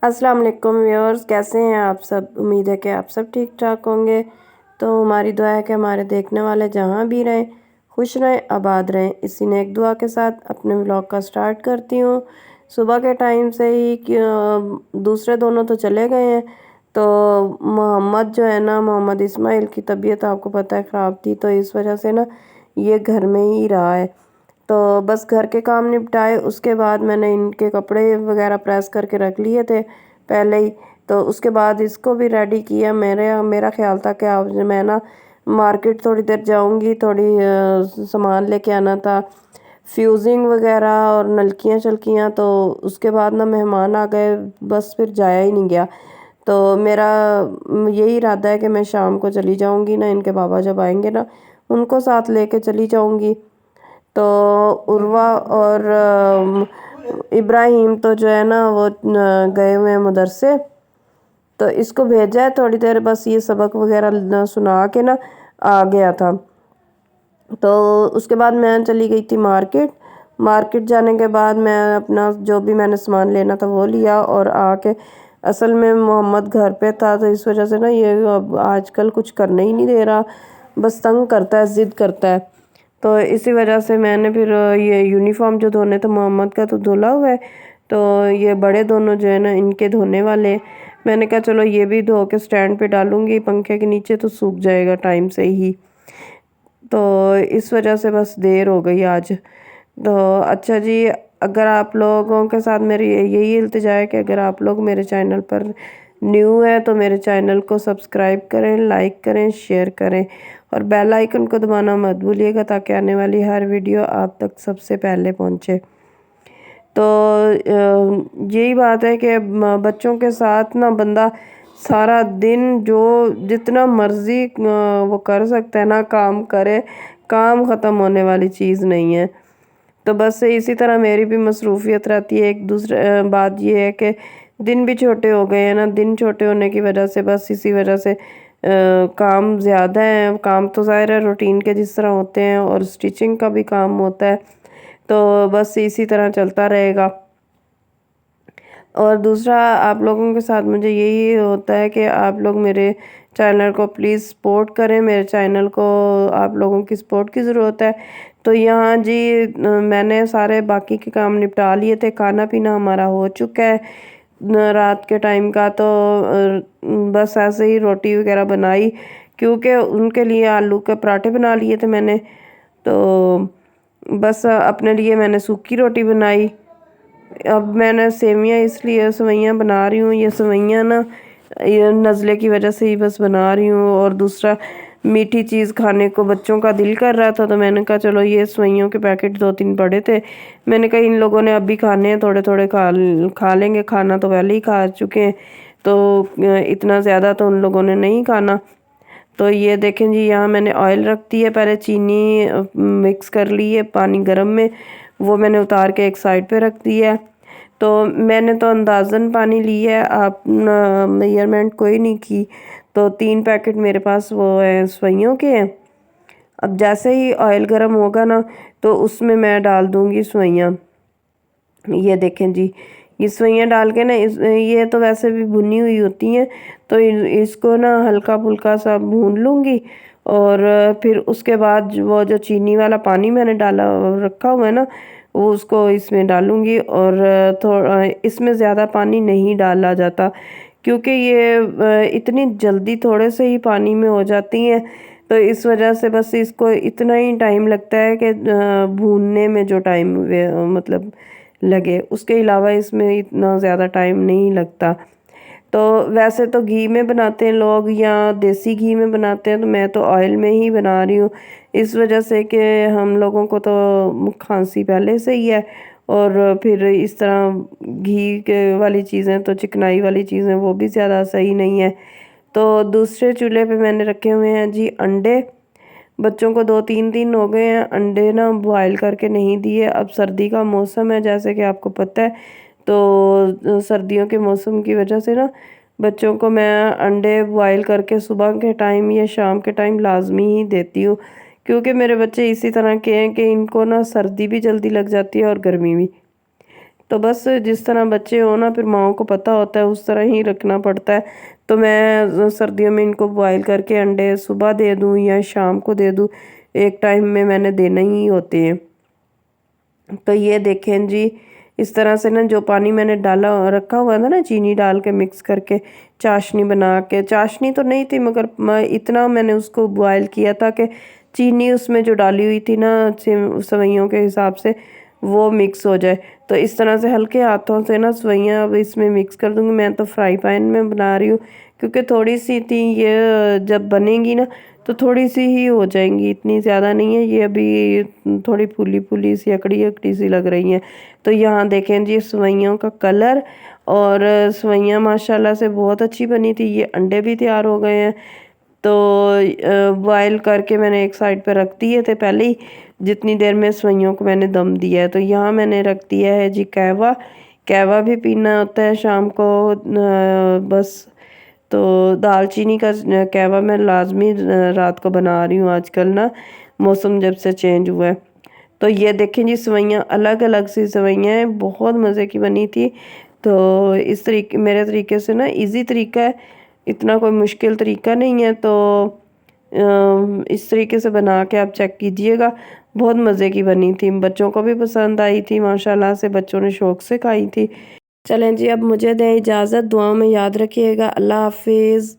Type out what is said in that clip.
अस्सलाम वालेकुम व्यूअर्स, कैसे हैं आप सब। उम्मीद है कि आप सब ठीक ठाक होंगे। तो हमारी दुआ है कि हमारे देखने वाले जहाँ भी रहें खुश रहें, आबाद रहें। इसी ने एक दुआ के साथ अपने व्लॉग का स्टार्ट करती हूँ। सुबह के टाइम से ही कि दूसरे दोनों तो चले गए हैं, तो मोहम्मद जो है ना, मोहम्मद इस्माइल की तबीयत आपको पता है ख़राब थी, तो इस वजह से ना ये घर में ही रहा है। तो बस घर के काम निपटाए, उसके बाद मैंने इनके कपड़े वगैरह प्रेस करके रख लिए थे पहले ही। तो उसके बाद इसको भी रेडी किया। मेरा ख्याल था कि आज मैं ना मार्केट थोड़ी देर जाऊंगी, थोड़ी सामान लेके आना था, फ्यूजिंग वगैरह और नलकियां चलकियां। तो उसके बाद ना मेहमान आ गए, बस फिर जाया ही नहीं गया। तो मेरा यही इरादा है कि मैं शाम को चली जाऊंगी ना, इनके बाबा जब आएंगे ना उनको साथ लेके चली जाऊंगी। तो उर्वा और इब्राहिम तो जो है ना वो गए हुए हैं मदरसे। तो इसको भेजा है थोड़ी देर, बस ये सबक वगैरह सुना के ना आ गया था। तो उसके बाद मैं चली गई थी मार्केट। मार्केट जाने के बाद मैं अपना जो भी मैंने सामान लेना था वो लिया और आके असल में मोहम्मद घर पे था, तो इस वजह से ना ये अब आजकल कुछ करने ही नहीं दे रहा, बस तंग करता है, ज़िद करता है। तो इसी वजह से मैंने फिर ये यूनिफॉर्म जो धोने थे, मोहम्मद का तो धुला हुआ है, तो ये बड़े दोनों जो है ना इनके धोने वाले हैं। मैंने कहा चलो ये भी धो के स्टैंड पे डालूंगी पंखे के नीचे, तो सूख जाएगा टाइम से ही। तो इस वजह से बस देर हो गई आज। तो अच्छा जी, अगर आप लोगों के साथ मेरी यही इल्तिजा है कि अगर आप लोग मेरे चैनल पर न्यू है तो मेरे चैनल को सब्सक्राइब करें, लाइक करें, शेयर करें और बेल आइकन को दबाना मत भूलिएगा, ताकि आने वाली हर वीडियो आप तक सबसे पहले पहुंचे। तो यही बात है कि बच्चों के साथ ना बंदा सारा दिन जो जितना मर्जी वो कर सकता है ना, काम करे, काम ख़त्म होने वाली चीज़ नहीं है। तो बस इसी तरह मेरी भी मसरूफियत रहती है। एक दूसरे बात ये है कि दिन भी छोटे हो गए हैं ना, दिन छोटे होने की वजह से बस इसी वजह से काम ज़्यादा है। काम तो ज़ाहिर है रूटीन के जिस तरह होते हैं, और स्टिचिंग का भी काम होता है, तो बस इसी तरह चलता रहेगा। और दूसरा, आप लोगों के साथ मुझे यही होता है कि आप लोग मेरे चैनल को प्लीज़ सपोर्ट करें। मेरे चैनल को आप लोगों की सपोर्ट की ज़रूरत है। तो यहाँ जी मैंने सारे बाकी के काम निपटा लिए थे, खाना पीना हमारा हो चुका है रात के टाइम का। तो बस ऐसे ही रोटी वगैरह बनाई, क्योंकि उनके लिए आलू के पराठे बना लिए थे मैंने। तो बस अपने लिए मैंने सूखी रोटी बनाई। अब मैंने सेवियाँ इसलिए सेवइयाँ बना रही हूँ, ये सेवइयाँ ना ये नज़ले की वजह से ही बस बना रही हूँ। और दूसरा, मीठी चीज़ खाने को बच्चों का दिल कर रहा था, तो मैंने कहा चलो ये सेवइयों के पैकेट 2-3 पड़े थे, मैंने कहा इन लोगों ने अभी खाने हैं, थोड़े थोड़े खा लेंगे, खाना तो पहले ही खा चुके हैं, तो इतना ज़्यादा तो उन लोगों ने नहीं खाना। तो ये देखें जी, यहाँ मैंने ऑयल रख दी है, पहले चीनी मिक्स कर ली है पानी गर्म में, वो मैंने उतार के एक साइड पे रख दिया है। तो मैंने तो अंदाज़न पानी ली है, आप मेजरमेंट कोई नहीं की। तो 3 पैकेट मेरे पास वो है सेवइयों के हैं। अब जैसे ही ऑयल गर्म होगा ना, तो उसमें मैं डाल दूँगी सेवइयाँ। ये देखें जी, ये सेवइयाँ डाल के ना ये तो वैसे भी भुनी हुई होती हैं, तो इसको ना हल्का फुल्का सा भून लूँगी। और फिर उसके बाद वो जो चीनी वाला पानी मैंने डाला रखा हुआ है ना, वो उसको इसमें डालूँगी। और थोड़ा इसमें ज़्यादा पानी नहीं डाला जाता, क्योंकि ये इतनी जल्दी थोड़े से ही पानी में हो जाती हैं। तो इस वजह से बस इसको इतना ही टाइम लगता है कि भूनने में जो टाइम मतलब लगे, उसके अलावा इसमें इतना ज़्यादा टाइम नहीं लगता। तो वैसे तो घी में बनाते हैं लोग या देसी घी में बनाते हैं, तो मैं तो ऑयल में ही बना रही हूँ, इस वजह से कि हम लोगों को तो खांसी पहले से ही है। और फिर इस तरह घी के वाली चीज़ें, तो चिकनाई वाली चीज़ें वो भी ज़्यादा सही नहीं है। तो दूसरे चूल्हे पे मैंने रखे हुए हैं जी अंडे। बच्चों को 2-3 दिन हो गए हैं अंडे ना बॉयल करके नहीं दिए। अब सर्दी का मौसम है, जैसे कि आपको पता है, तो सर्दियों के मौसम की वजह से ना बच्चों को मैं अंडे बॉयल करके सुबह के टाइम या शाम के टाइम लाजमी ही देती हूँ, क्योंकि मेरे बच्चे इसी तरह के हैं कि इनको ना सर्दी भी जल्दी लग जाती है और गर्मी भी। تو بس جس طرح بچے ہو نا پھر ماؤں کو پتہ ہوتا ہے اس طرح ہی رکھنا پڑتا ہے. تو میں سردیوں میں ان کو بوائل کر کے انڈے صبح دے دوں یا شام کو دے دوں، ایک ٹائم میں نے دینا ہی ہوتے ہیں. تو یہ دیکھیں جی اس طرح سے نا جو پانی میں نے ڈالا رکھا ہوا تھا نا چینی ڈال کے مکس کر کے چاشنی بنا کے، چاشنی تو نہیں تھی مگر اتنا میں نے اس کو بوائل کیا تھا کہ چینی اس میں جو ڈالی ہوئی تھی نا سوئیوں کے حساب سے وہ مکس ہو جائے. تو اس طرح سے ہلکے ہاتھوں سے نا سوئیاں اب اس میں مکس کر دوں گی. میں تو فرائی پین میں بنا رہی ہوں کیونکہ تھوڑی سی تھی یہ، جب بنے گی نا تو تھوڑی سی ہی ہو جائیں گی، اتنی زیادہ نہیں ہے. یہ ابھی تھوڑی پھولی پھولی سی اکڑی اکڑی سی لگ رہی ہیں. تو یہاں دیکھیں جی سوئیوں کا کلر، اور سوئیاں ماشاءاللہ سے بہت اچھی بنی تھی. یہ انڈے بھی تیار ہو گئے ہیں. تو بوائل کر کے میں نے ایک سائڈ پہ رکھ دیے تھے پہلے ہی، جتنی دیر میں سوئیوں کو میں نے دم دیا ہے. تو یہاں میں نے رکھ دیا ہے جی قہوہ. قہوہ بھی پینا ہوتا ہے شام کو بس. تو دال چینی کا قہوہ میں لازمی رات کو بنا رہی ہوں آج کل نا، موسم جب سے چینج ہوا ہے. تو یہ دیکھیں جی سوئیاں الگ الگ سی سوئیاں ہیں، بہت مزے کی بنی تھی. تو اس طریقے میرے طریقے سے نا ایزی طریقہ ہے، اتنا کوئی مشکل طریقہ نہیں ہے. تو اس طریقے سے بنا کے آپ چیک کیجئے گا، بہت مزے کی بنی تھی. بچوں کو بھی پسند آئی تھی ماشاءاللہ سے، بچوں نے شوق سے کھائی تھی. چلیں جی اب مجھے دیں اجازت، دعاؤں میں یاد رکھیے گا. اللہ حافظ.